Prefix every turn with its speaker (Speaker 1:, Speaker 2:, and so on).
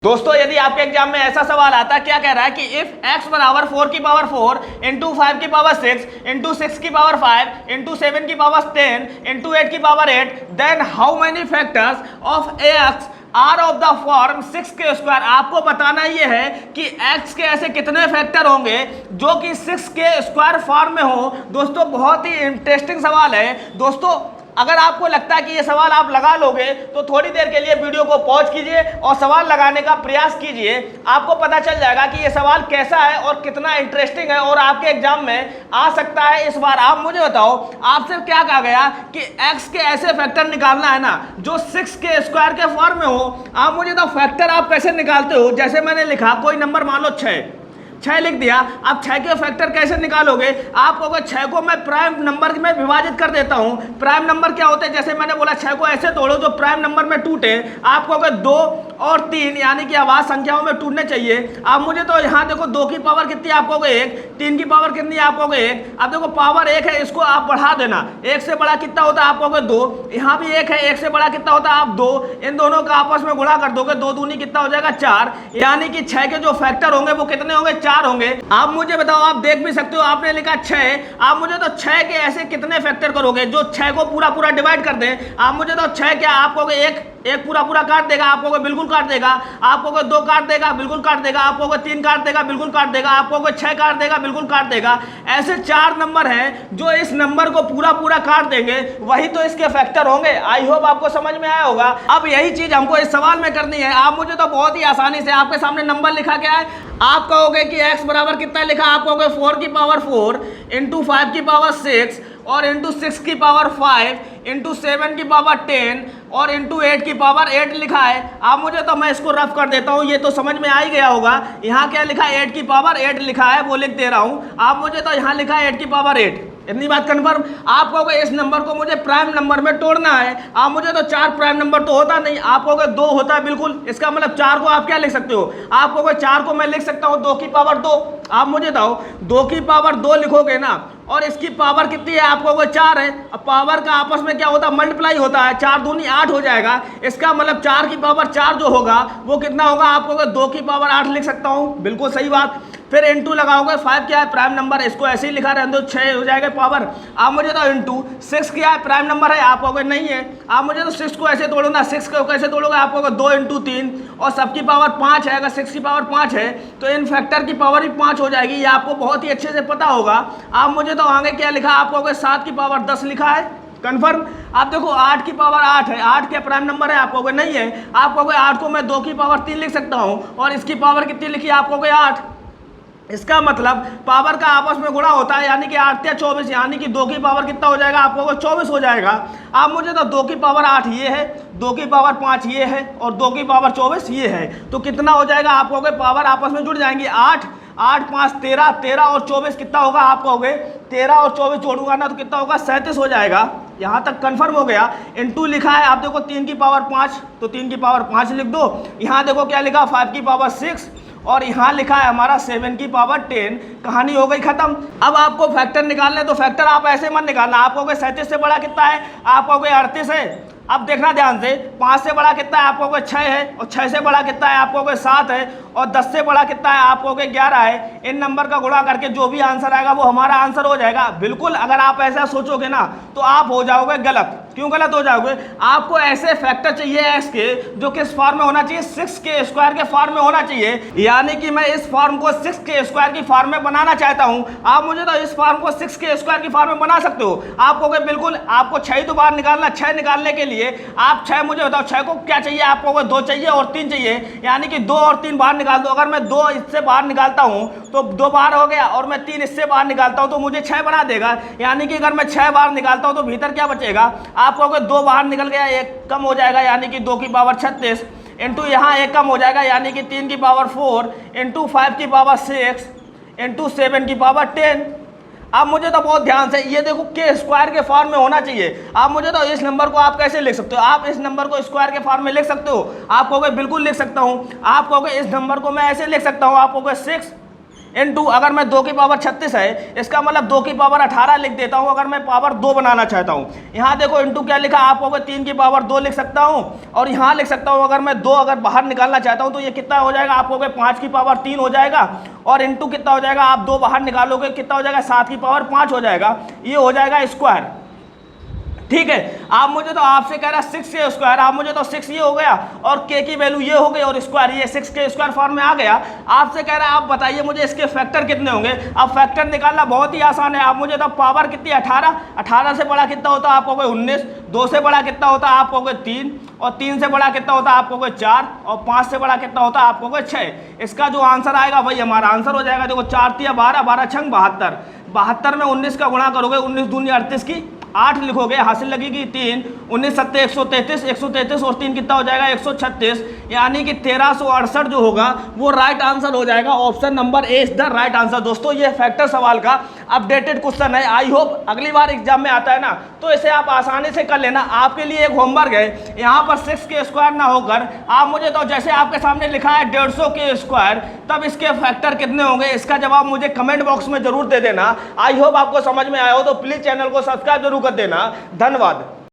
Speaker 1: दोस्तों यदि आपके एग्जाम में ऐसा सवाल आता है, क्या कह रहा है कि इफ x बराबर 4 की पावर 4 इंटू 5 की पावर 6 इंटू 6 की पावर 5 इंटू 7 की पावर 10 इंटू 8 की power 8 then how many factors of x are of the form 6 के स्क्वायर। आपको बताना ये है कि x के ऐसे कितने फैक्टर होंगे जो कि 6 के स्क्वायर फॉर्म में हो। दोस्तों बहुत ही इंटरेस्टिंग सवाल है। दोस्तों अगर आपको लगता है कि ये सवाल आप लगा लोगे तो थोड़ी देर के लिए वीडियो को पॉज कीजिए और सवाल लगाने का प्रयास कीजिए। आपको पता चल जाएगा कि ये सवाल कैसा है और कितना इंटरेस्टिंग है और आपके एग्जाम में आ सकता है इस बार। आप मुझे बताओ, आपसे क्या कहा गया कि x के ऐसे फैक्टर निकालना है ना जो 6 के स्क्वायर के फॉर्म में हो। आप मुझे तो फैक्टर आप कैसे निकालते हो, जैसे मैंने लिखा कोई नंबर मान लो 6 लिख दिया। अब 6 के फैक्टर कैसे निकालोगे? आप कहोगे 6 को मैं प्राइम नंबर में विभाजित कर देता हूं। प्राइम नंबर क्या होते हैं? जैसे मैंने बोला 6 को ऐसे तोड़ो जो प्राइम नंबर में टूटे। आप कहोगे 2 और 3 यानी कि आवाज संख्याओं में टूटने चाहिए। आप मुझे तो यहाँ देखो 2 की पावर कितनी आप कहोगे 1, 3 की पावर कितनी आप कहोगे 1। अब देखो पावर 1 है, इसको आप बढ़ा देना। 1 से बड़ा कितना होता है आप कहोगे 2। यहाँ भी 1 है, 1 से बड़ा कितना होता है आप 2। इन दोनों का आपस में गुणा कर दोगे, 2 दूनी कितना हो जाएगा 4। यानी कि 6 के जो फैक्टर होंगे वो कितने होंगे 4 होंगे। आप मुझे बताओ, आप देख भी सकते हो आपने लिखा 6। आप मुझे तो 6 के ऐसे कितने फैक्टर करोगे जो 6 को पूरा डिवाइड कर दे। आप मुझे तो 6 क्या आप कहोगे 1 पूरा काट देगा। आप कहोगे बिल्कुल काट देगा। आप कहोगे 2 काट देगा, बिल्कुल काट देगा। आप कहोगे 3 काट देगा, बिल्कुल काट देगा। आप कहोगे 6 काट देगा, बिल्कुल काट देगा। ऐसे 4 नंबर हैं जो इस नंबर को पूरा काट देंगे, वही तो इसके फैक्टर होंगे। आई होप आपको समझ में आया होगा। अब यही चीज हमको इस सवाल में करनी है। आप मुझे तो बहुत ही आसानी से आपके सामने नंबर लिखा क्या है, आप कहोगे कि x बराबर कितना लिखा। आप कहोगे 4 की पावर 4 इंटू 5 की पावर 6 और इंटू 6 की पावर 5 इंटू 7 की पावर 10 और इंटू 8 की पावर 8 लिखा है। आप मुझे तो मैं इसको रफ कर देता हूँ, ये तो समझ में आ ही गया होगा। यहाँ क्या लिखा है 8 की पावर 8 लिखा है, वो लिख दे रहा हूँ। आप मुझे तो यहाँ लिखा है 8 की पावर 8। इतनी बात कन्फर्म। आप कहोगे इस नंबर को मुझे प्राइम नंबर में तोड़ना है। आप मुझे तो 4 प्राइम नंबर तो होता नहीं। आप कहोगे 2 होता है, बिल्कुल। इसका मतलब 4 को आप क्या लिख सकते हो? आप कहोगे 4 को मैं लिख सकता हूँ 2 की पावर 2। आप मुझे बताओ 2 की पावर 2 लिखोगे ना और इसकी पावर कितनी है? आप कहोगे 4 है। अब पावर का आपस में क्या होता है? मल्टीप्लाई होता है। 4 दूनी 8 हो जाएगा। इसका मतलब 4 की पावर 4 जो होगा वो कितना होगा? आप कहोगे 2 की पावर 8 लिख सकता हूँ, बिल्कुल सही बात। फिर इंटू लगाओगे, 5 क्या है प्राइम नंबर, इसको ऐसे ही लिखा रहने दो, 6 हो जाएगा पावर। आप मुझे तो इंटू 6 क्या है प्राइम नंबर है। आप कहोगे नहीं है। आप मुझे तो 6 को ऐसे तोड़ो ना, 6 को कैसे तोड़ोगे? आप कहोगे 2 इंटू 3 और सबकी पावर 5 है। अगर 6 की पावर 5 है तो इन फैक्टर की पावर भी 5 हो जाएगी। ये आपको बहुत ही अच्छे से पता होगा। आप मुझे तो आगे क्या लिखा? आप कहोगे 7 की पावर 10 लिखा है, कन्फर्म। आप देखो 8 की पावर 8 है। 8 क्या प्राइम नंबर है? आप कहोगे नहीं है। आप कहोगे 8 को मैं 2 की पावर 3 लिख सकता हूँ और इसकी पावर कितनी लिखी? आप कहोगे 8। इसका मतलब पावर का आपस में गुणा होता है, यानी कि 8 या 24, यानी कि 2 की पावर कितना हो जाएगा? आप कहोगे 24 हो जाएगा। आप मुझे तो 2 की पावर 8 ये है, 2 की पावर 5 ये है और 2 की पावर 24 ये है। तो कितना हो जाएगा? आप कहोगे पावर आपस में जुड़ जाएंगी। 8 5 13, 13 और 24 कितना होगा? आप कहोगे 13 और 24 जोड़ूंगा ना तो कितना होगा? 37 हो जाएगा। यहाँ तक कंफर्म हो गया। इंटू लिखा है, आप देखो 3 की पावर 5 तो 3 की पावर 5 लिख दो। यहाँ देखो क्या लिखा 5 की पावर 6 और यहाँ लिखा है हमारा 7 की पावर 10। कहानी हो गई खत्म। अब आपको फैक्टर निकालने, तो फैक्टर आप ऐसे मत निकालना। आप कहोगे 37 से बड़ा कितना है? आप कहोगे 38 है। अब देखना ध्यान से, 5 से बड़ा कितना है? आप कहोगे 6 है। और 6 से बड़ा कितना है? आप कहोगे 7 है। और 10 से बड़ा कितना है? आप कहोगे 11 है। इन नंबर का गुणा करके जो भी आंसर आएगा वो हमारा आंसर हो जाएगा। बिल्कुल अगर आप ऐसा सोचोगे ना तो आप हो जाओगे गलत। क्यों गलत हो जाओगे? आपको ऐसे फैक्टर चाहिए x के जो किस फॉर्म में होना चाहिए? 6 के स्क्वायर के फॉर्म में होना चाहिए। यानी कि मैं इस फॉर्म को 6 के स्क्वायर की फॉर्म में बनाना चाहता हूं। आप मुझे तो इस फॉर्म को 6 के स्क्वायर की फॉर्म में बना सकते हो। आप कहोगे बिल्कुल, आपको 6 तो बाहर निकालना। 6 निकालने के लिए आप 6 मुझे बताओ 6 को क्या चाहिए? आप कहोगे 2 चाहिए और 3 चाहिए, यानी कि 2 और 3 बाहर निकाल दो। अगर मैं 2 इससे बाहर निकालता हूं तो 2 बाहर हो गया और मैं 3 इससे बाहर निकालता हूं तो मुझे 6 बना देगा। यानी कि अगर मैं 6 बाहर निकालता हूं तो भीतर क्या बचेगा? आप कहोगे 2 बाहर निकल गया, 1 कम हो जाएगा, यानी कि 2 की पावर 36 इंटू यहाँ 1 कम हो जाएगा, यानी कि 3 की पावर 4 इंटू 5 की पावर 6 इंटू 7 की पावर 10। अब मुझे तो बहुत ध्यान से ये देखो के स्क्वायर के फॉर्म में होना चाहिए। आप मुझे तो इस नंबर को आप कैसे लिख सकते हो? आप इस नंबर को स्क्वायर के फॉर्म में लिख सकते हो? आप कहोगे बिल्कुल लिख सकता हूँ। आप कहोगे इस नंबर को मैं ऐसे लिख सकता हूँ। आप कहोगे 6 इंटू, अगर मैं 2 की पावर 36 है, इसका मतलब 2 की पावर 18 लिख देता हूँ अगर मैं पावर 2 बनाना चाहता हूँ। यहाँ देखो इंटू क्या लिखा, आप होगा 3 की पावर 2 लिख सकता हूँ, और यहाँ लिख सकता हूँ अगर मैं 2 अगर बाहर निकालना चाहता हूँ तो ये कितना हो जाएगा, आप होगे 5 की पावर 3 हो जाएगा, और इंटू कितना हो जाएगा, आप 2 बाहर निकालोगे कितना हो जाएगा, 7 की पावर 5 हो जाएगा, ये हो जाएगा स्क्वायर। ठीक है, आप मुझे तो आपसे कह रहा है 6 के स्क्वायर, आप मुझे तो 6 ये हो गया और के की वैल्यू ये हो गई और स्क्वायर ये 6 के स्क्वायर फॉर्म में आ गया। आपसे कह रहा है आप बताइए मुझे इसके फैक्टर कितने होंगे। अब फैक्टर निकालना बहुत ही आसान है, आप मुझे तो पावर कितनी 18 से बड़ा कितना होता है आप कहोगे 19, 2 से बड़ा कितना होता है आप कहोगे 3, और 3 से बड़ा कितना होता है आप कहोगे 4, और 5 से बड़ा कितना होता है आप कहोगे 6। इसका जो आंसर आएगा वही हमारा आंसर हो जाएगा। देखो 4 तिया 12, 12 छंग 72, 72 में 19 का गुणा करोगे, 19 दूनी 38 की 8 लिखोगे, हासिल लगेगी 3, 19 सत्ते 133, 133 और 3 कितना हो जाएगा 136, यानी कि 1368 जो होगा वो राइट आंसर हो जाएगा। Option number A is the right answer. दोस्तों ये फैक्टर सवाल का अपडेटेड क्वेश्चन है। आई होप अगली बार एग्जाम में आता है ना तो इसे आप आसानी से कर लेना। आपके लिए एक होमवर्क है, यहाँ पर 6 के स्क्वायर ना होकर आप मुझे तो जैसे आपके सामने लिखा है 150 के स्क्वायर, तब इसके फैक्टर कितने होंगे इसका जवाब मुझे कमेंट बॉक्स में जरूर दे देना। आई होप आपको समझ में आया हो तो प्लीज चैनल को सब्सक्राइब जरूर कर देना। धन्यवाद।